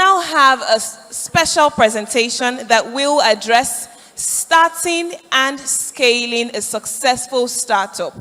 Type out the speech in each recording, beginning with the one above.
now have a special presentation that will address starting and scaling a successful startup.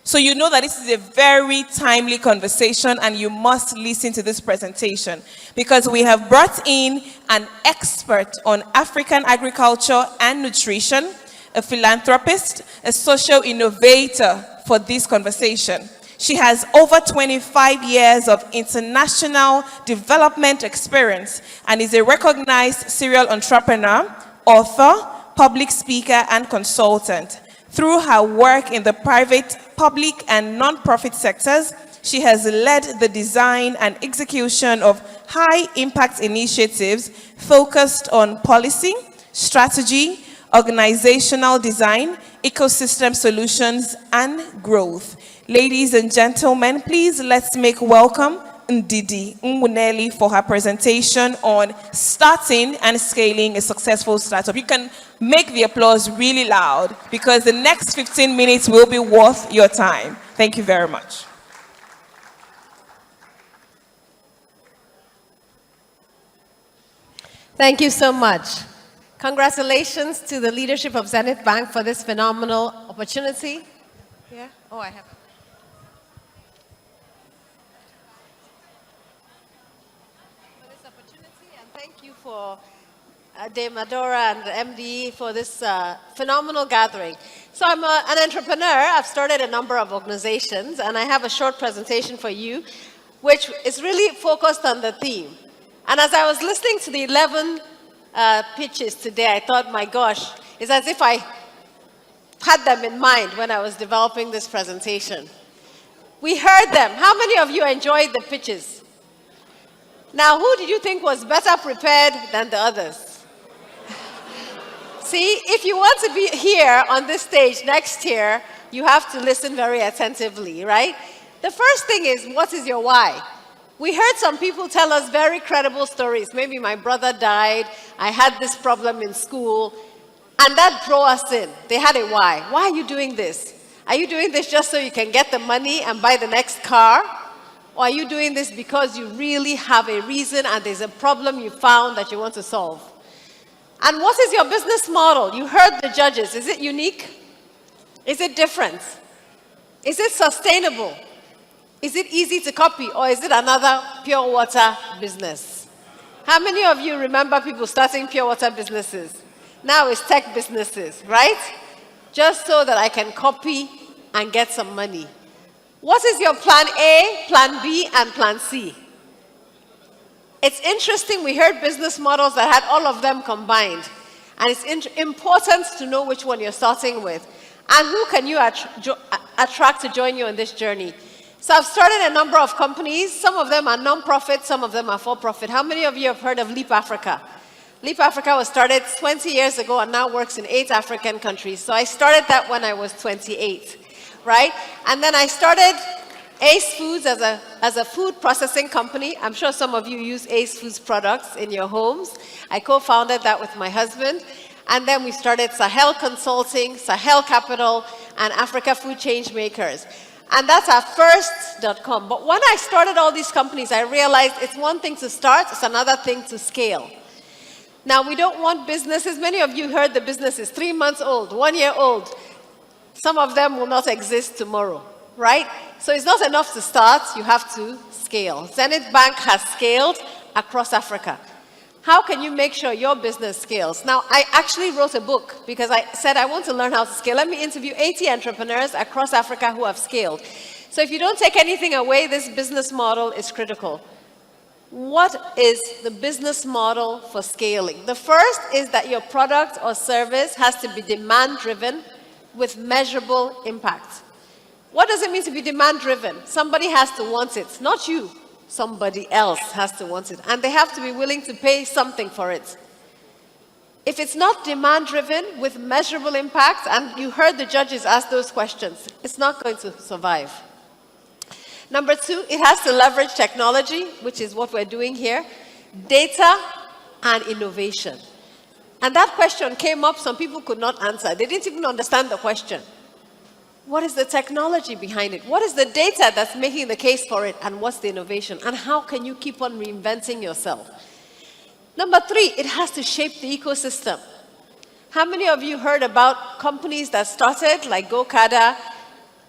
So you know that this is a very timely conversation and you must listen to this presentation because we have brought in an expert on African agriculture and nutrition, a philanthropist, a social innovator for this conversation. She has over 25 years of international development experience and is a recognized serial entrepreneur, author, public speaker, and consultant. Through her work in the private, public, and non-profit sectors, she has led the design and execution of high-impact initiatives focused on policy, strategy, organizational design, ecosystem solutions, and growth. Ladies and gentlemen, please let's make welcome Ndidi Nwuneli for her presentation on starting and scaling a successful startup. You can make the applause really loud because the next 15 minutes will be worth your time. Thank you very much. Thank you so much. Congratulations to the leadership of Zenith Bank for this phenomenal opportunity. Yeah? Oh, I have. Thank you for Dame Adora and the MD for this phenomenal gathering. So I'm an entrepreneur. I've started a number of organizations, and I have a short presentation for you, which is really focused on the theme. And as I was listening to the 11 pitches today, I thought, my gosh, it's as if I had them in mind when I was developing this presentation. We heard them. How many of you enjoyed the pitches? Now, who did you think was better prepared than the others? See, if you want to be here on this stage next year, you have to listen very attentively, right? The first thing is, what is your why? We heard some people tell us very credible stories. Maybe my brother died, I had this problem in school, and that drew us in. They had a why. Why are you doing this? Are you doing this just so you can get the money and buy the next car? Or are you doing this because you really have a reason and there's a problem you found that you want to solve? And what is your business model? You heard the judges. Is it unique? Is it different? Is it sustainable? Is it easy to copy? Or is it another pure water business? How many of you remember people starting pure water businesses? Now it's tech businesses, right? Just so that I can copy and get some money. What is your plan A, plan B, and plan C? It's interesting, we heard business models that had all of them combined. And it's important to know which one you're starting with. And who can you attract to join you on this journey? So I've started a number of companies. Some of them are non-profit, some of them are for-profit. How many of you have heard of Leap Africa? Leap Africa was started 20 years ago and now works in 8 African countries. So I started that when I was 28. Right? And then I started Ace Foods as a food processing company. I'm sure some of you use Ace Foods products in your homes. I co-founded that with my husband. And then we started Sahel Consulting, Sahel Capital, and Africa Food Change Makers. And that's our first.com. But when I started all these companies, I realized it's one thing to start, it's another thing to scale. Now, we don't want businesses. Many of you heard the business is 3 months old, 1 year old. Some of them will not exist tomorrow, right? So it's not enough to start, you have to scale. Zenith Bank has scaled across Africa. How can you make sure your business scales? Now, I actually wrote a book because I said I want to learn how to scale. Let me interview 80 entrepreneurs across Africa who have scaled. So if you don't take anything away, this business model is critical. What is the business model for scaling? The first is that your product or service has to be demand-driven with measurable impact. What does it mean to be demand-driven? Somebody has to want it, not you. Somebody else has to want it. And they have to be willing to pay something for it. If it's not demand-driven with measurable impact, and you heard the judges ask those questions, it's not going to survive. Number 2, it has to leverage technology, which is what we're doing here, data and innovation. And that question came up, some people could not answer. They didn't even understand the question. What is the technology behind it? What is the data that's making the case for it? And what's the innovation? And how can you keep on reinventing yourself? Number 3, it has to shape the ecosystem. How many of you heard about companies that started, like Go-Kada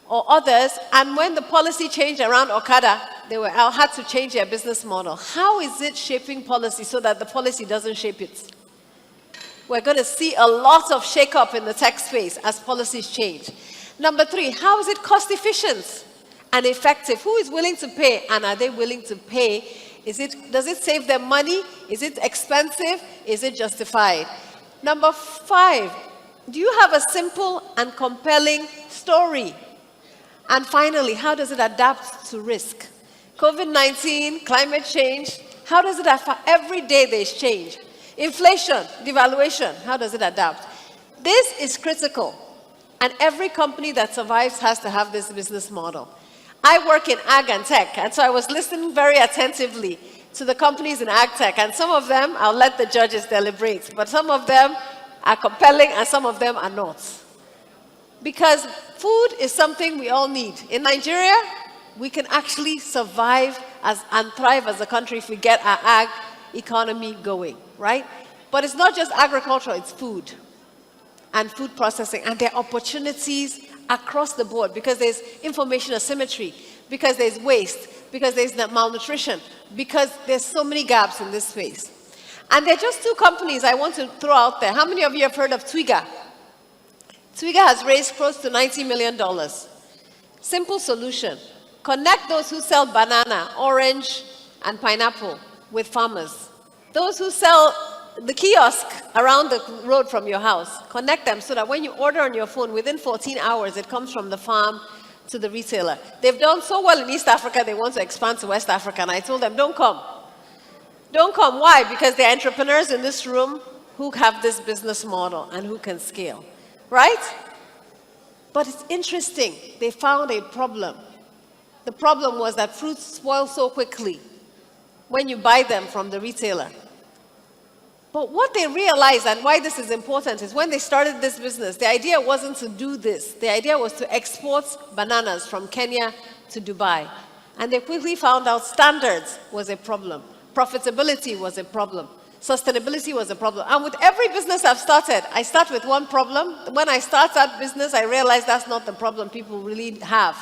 or others, and when the policy changed around Okada, they had to change their business model? How is it shaping policy so that the policy doesn't shape it? We're going to see a lot of shake-up in the tech space as policies change. Number 3, how is it cost efficient and effective? Who is willing to pay, and are they willing to pay? Does it save them money? Is it expensive? Is it justified? Number 5, do you have a simple and compelling story? And finally, how does it adapt to risk? COVID-19, climate change, how does it affect? Every day there's change. Inflation, devaluation, how does it adapt? This is critical. And every company that survives has to have this business model. I work in ag and tech, and so I was listening very attentively to the companies in ag tech, and some of them, I'll let the judges deliberate, but some of them are compelling and some of them are not. Because food is something we all need. In Nigeria, we can actually survive and thrive as a country if we get our ag economy going, right? But it's not just agriculture, it's food and food processing, and there are opportunities across the board because there's information asymmetry, because there's waste, because there's malnutrition, because there's so many gaps in this space. And there are just 2 companies I want to throw out there. How many of you have heard of Twiga? Twiga has raised close to $90 million. Simple solution. Connect those who sell banana, orange, and pineapple with farmers. Those who sell the kiosk around the road from your house, connect them so that when you order on your phone, within 14 hours, it comes from the farm to the retailer. They've done so well in East Africa, they want to expand to West Africa, and I told them, don't come. Don't come. Why? Because there are entrepreneurs in this room who have this business model and who can scale, right? But it's interesting. They found a problem. The problem was that fruits spoil so quickly when you buy them from the retailer. But what they realized, and why this is important, is when they started this business, the idea wasn't to do this. The idea was to export bananas from Kenya to Dubai. And they quickly found out standards was a problem. Profitability was a problem. Sustainability was a problem. And with every business I've started, I start with one problem. When I start that business, I realize that's not the problem people really have.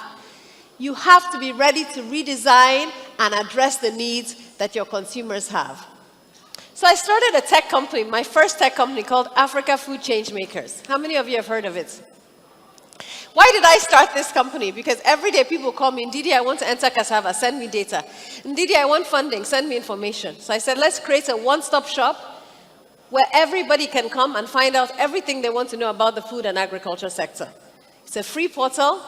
You have to be ready to redesign and address the needs that your consumers have. So I started a tech company, my first tech company called Africa Food Changemakers. How many of you have heard of it? Why did I start this company? Because every day people call me, Ndidi, I want to enter cassava, send me data. Ndidi, I want funding, send me information. So I said, let's create a one-stop shop where everybody can come and find out everything they want to know about the food and agriculture sector. It's a free portal.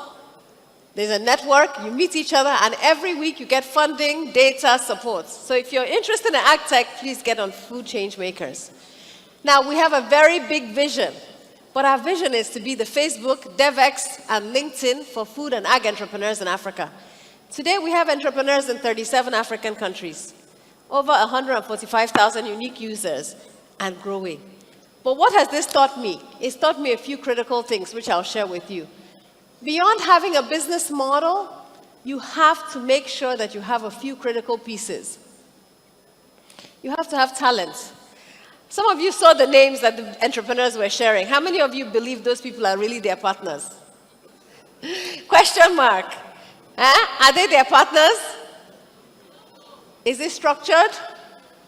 There's a network, you meet each other, and every week you get funding, data, support. So if you're interested in ag tech, please get on Food Changemakers. Now, we have a very big vision, but our vision is to be the Facebook, DevX, and LinkedIn for food and ag entrepreneurs in Africa. Today, we have entrepreneurs in 37 African countries, over 145,000 unique users, and growing. But what has this taught me? It's taught me a few critical things, which I'll share with you. Beyond having a business model, you have to make sure that you have a few critical pieces. You have to have talent. Some of you saw the names that the entrepreneurs were sharing. How many of you believe those people are really their partners? Question mark. Are they their partners? Is it structured?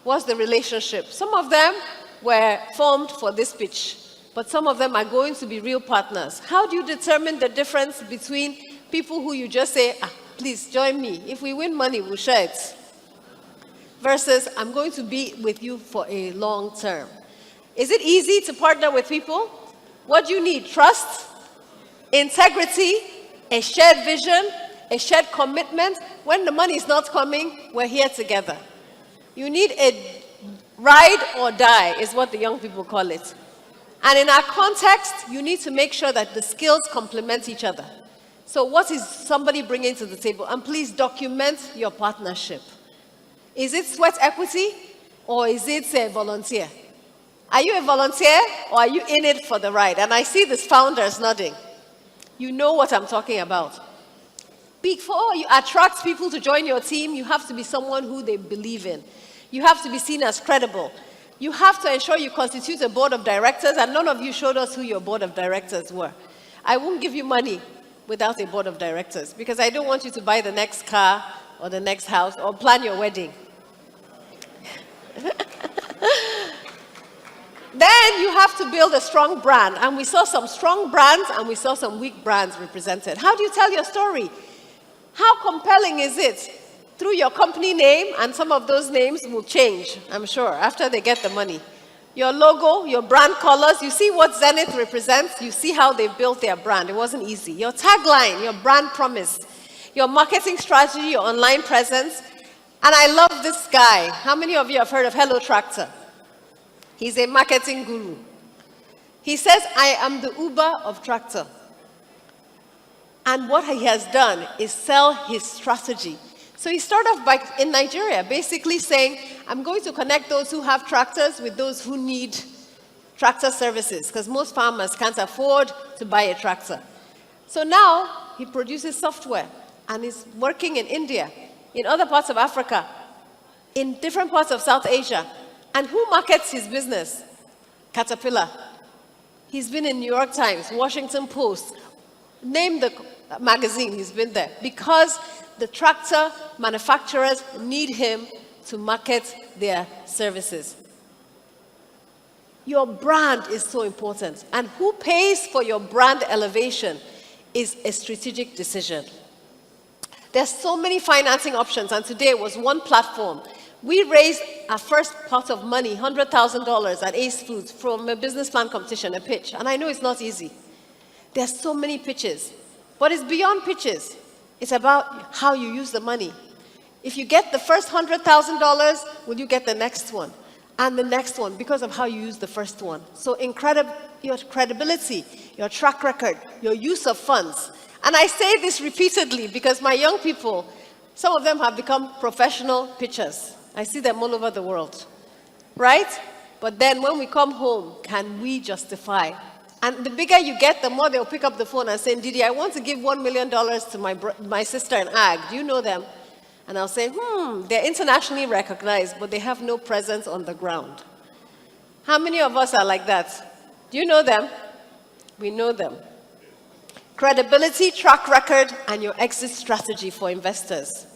What's the relationship? Some of them were formed for this pitch, but some of them are going to be real partners. How do you determine the difference between people who you just say, please join me. If we win money, we'll share it. Versus, I'm going to be with you for a long term. Is it easy to partner with people? What do you need? Trust, integrity, a shared vision, a shared commitment. When the money is not coming, we're here together. You need a ride or die, is what the young people call it. And in our context, you need to make sure that the skills complement each other. So what is somebody bringing to the table? And please document your partnership. Is it sweat equity or is it a volunteer? Are you a volunteer or are you in it for the ride? And I see these founders nodding. You know what I'm talking about. Before you attract people to join your team, you have to be someone who they believe in. You have to be seen as credible. You have to ensure you constitute a board of directors, and none of you showed us who your board of directors were. I won't give you money without a board of directors, because I don't want you to buy the next car or the next house or plan your wedding. Then you have to build a strong brand, and we saw some strong brands and we saw some weak brands represented. How do you tell your story? How compelling is it? Through your company name, and some of those names will change, I'm sure, after they get the money. Your logo, your brand colors, you see what Zenith represents, you see how they built their brand. It wasn't easy. Your tagline, your brand promise, your marketing strategy, your online presence. And I love this guy. How many of you have heard of Hello Tractor? He's a marketing guru. He says, I am the Uber of tractor. And what he has done is sell his strategy. So he started off in Nigeria, basically saying, I'm going to connect those who have tractors with those who need tractor services, because most farmers can't afford to buy a tractor. So now he produces software and is working in India, in other parts of Africa, in different parts of South Asia. And who markets his business? Caterpillar. He's been in New York Times, Washington Post. Name the magazine, he's been there. Because the tractor manufacturers need him to market their services. Your brand is so important. And who pays for your brand elevation is a strategic decision. There's so many financing options, and today was one platform. We raised our first pot of money, $100,000 at Ace Foods from a business plan competition, a pitch. And I know it's not easy. There's so many pitches. But it's beyond pitches. It's about how you use the money. If you get the first $100,000, will you get the next one? And the next one, because of how you use the first one. So your credibility, your track record, your use of funds. And I say this repeatedly because my young people, some of them have become professional pitchers. I see them all over the world, right? But then when we come home, can we justify? And the bigger you get, the more they'll pick up the phone and say, Ndidi, I want to give $1 million to my sister in Ag. Do you know them? And I'll say, they're internationally recognized, but they have no presence on the ground. How many of us are like that? Do you know them? We know them. Credibility, track record, and your exit strategy for investors.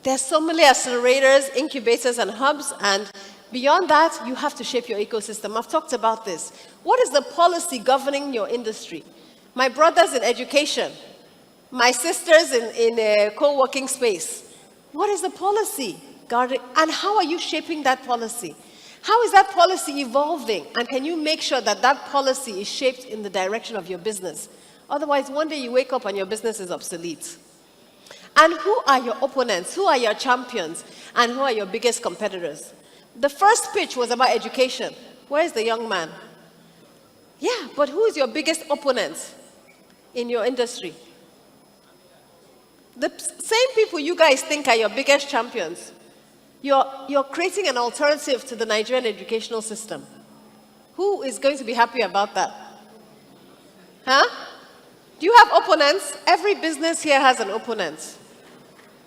There's so many accelerators, incubators, and hubs, and beyond that, you have to shape your ecosystem. I've talked about this. What is the policy governing your industry? My brother's in education. My sister's in a co-working space. What is the policy guarding, and how are you shaping that policy? How is that policy evolving? And can you make sure that that policy is shaped in the direction of your business? Otherwise, one day you wake up and your business is obsolete. And who are your opponents? Who are your champions? And who are your biggest competitors? The first pitch was about education. Where is the young man? Yeah, but who is your biggest opponent in your industry? The same people you guys think are your biggest champions. You're creating an alternative to the Nigerian educational system. Who is going to be happy about that? Huh? Do you have opponents? Every business here has an opponent.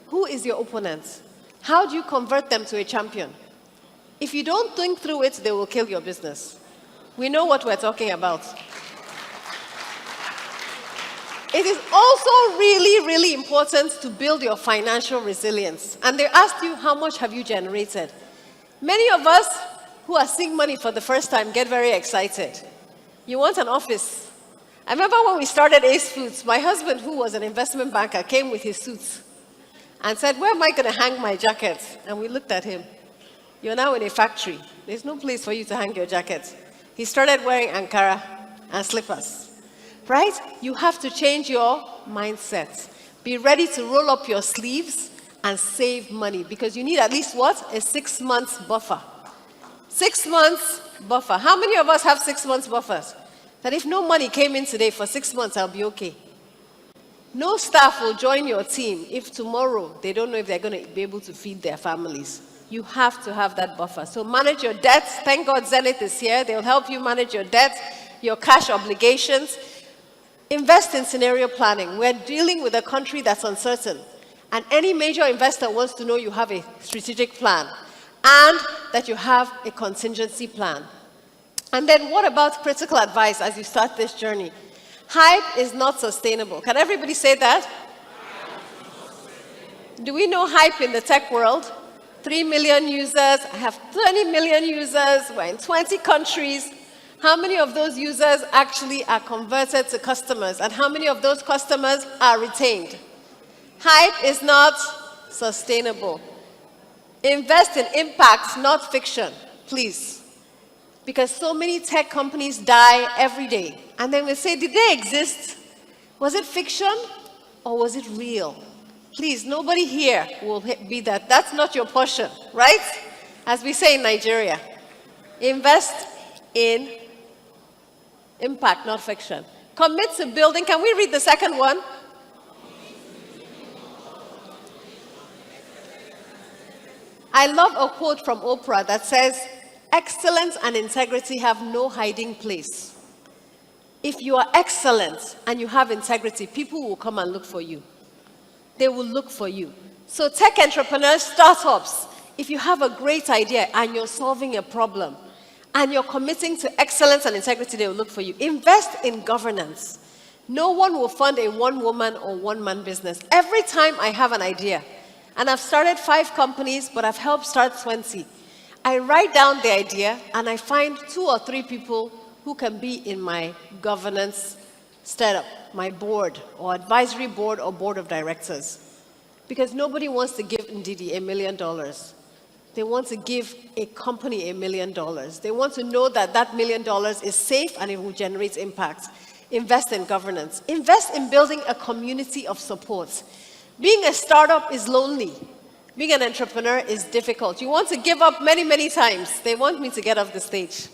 Who is your opponent? How do you convert them to a champion? If you don't think through it, they will kill your business. We know what we're talking about. It is also really, really important to build your financial resilience. And they asked you, how much have you generated? Many of us who are seeing money for the first time get very excited. You want an office. I remember when we started Ace Foods, my husband, who was an investment banker, came with his suits and said, where am I going to hang my jacket? And we looked at him. You're now in a factory. There's no place for you to hang your jacket. He started wearing Ankara and slippers, right? You have to change your mindset. Be ready to roll up your sleeves and save money, because you need at least what? A 6 months buffer. 6 months buffer. How many of us have 6 months buffers? That if no money came in today for 6 months, I'll be okay. No staff will join your team if tomorrow they don't know if they're going to be able to feed their families. You have to have that buffer. So manage your debts. Thank God Zenith is here. They'll help you manage your debt, your cash obligations. Invest in scenario planning. We're dealing with a country that's uncertain. And any major investor wants to know you have a strategic plan. and that you have a contingency plan. And then what about critical advice as you start this journey? Hype is not sustainable. Can everybody say that? Do we know hype in the tech world? 3 million users, I have 20 million users, we're in 20 countries. How many of those users actually are converted to customers? And how many of those customers are retained? Hype is not sustainable. Invest in impact, not fiction, please. Because so many tech companies die every day. And then we say, did they exist? Was it fiction or was it real? Please, nobody here will be that. That's not your portion, right? As we say in Nigeria. Invest in impact, not fiction. Commit to building. Can we read the second one? I love a quote from Oprah that says, excellence and integrity have no hiding place. If you are excellent and you have integrity, people will come and look for you. They will look for you. So tech entrepreneurs, startups, if you have a great idea and you're solving a problem and you're committing to excellence and integrity, they will look for you. Invest in governance. No one will fund a one-woman or one-man business. Every time I have an idea, and I've started 5 companies, but I've helped start 20, I write down the idea and I find 2 or 3 people who can be in my governance setup, my board or advisory board or board of directors. Because nobody wants to give Ndidi $1 million. They want to give a company $1 million. They want to know that that $1 million is safe and it will generate impact. Invest in governance. Invest in building a community of support. Being a startup is lonely. Being an entrepreneur is difficult. You want to give up many, many times. They want me to get off the stage.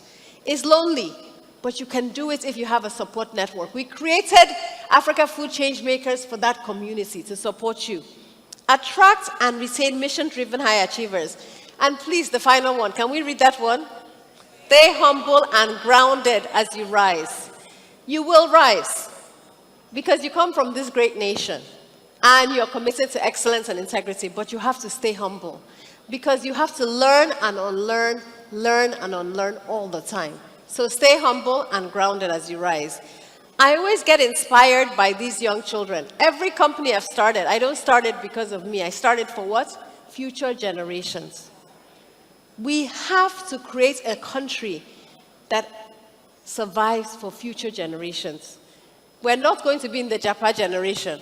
It's lonely, but you can do it if you have a support network. We created Africa Food Changemakers for that community to support you. Attract and retain mission-driven high achievers. And please, the final one. Can we read that one? Stay humble and grounded as you rise. You will rise because you come from this great nation. And you're committed to excellence and integrity, but you have to stay humble because you have to learn and unlearn all the time. So stay humble and grounded as you rise. I always get inspired by these young children. Every company I've started, I don't start it because of me. I started for what? Future generations. We have to create a country that survives for future generations. We're not going to be in the Japa generation.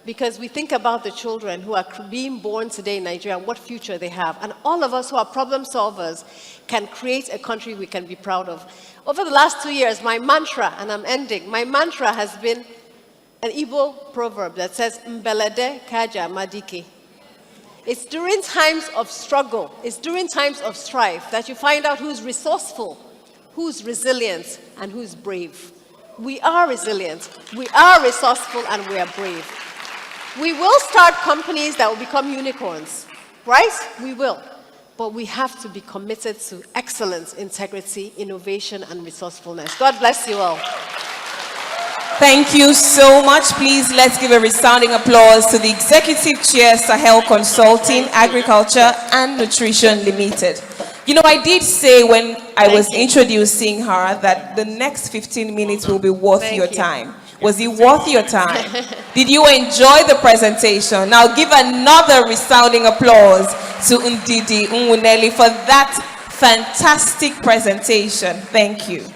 Because we think about the children who are being born today in Nigeria and what future they have. And all of us who are problem solvers can create a country we can be proud of. Over the last 2 years, my mantra, and I'm ending, my mantra has been an Igbo proverb that says, Mbelede kaja madike. It's during times of struggle, it's during times of strife that you find out who's resourceful, who's resilient, and who's brave. We are resilient, we are resourceful, and we are brave. We will start companies that will become unicorns, right? We will. But we have to be committed to excellence, integrity, innovation, and resourcefulness. God bless you all. Thank you so much. Please, let's give a resounding applause to the Executive Chair, Sahel Consulting, Agriculture and Nutrition Limited. You know, I did say when I was introducing her that the next 15 minutes will be worth your time. Was it worth your time? Did you enjoy the presentation? Now give another resounding applause to Ndidi Nwuneli for that fantastic presentation. Thank you.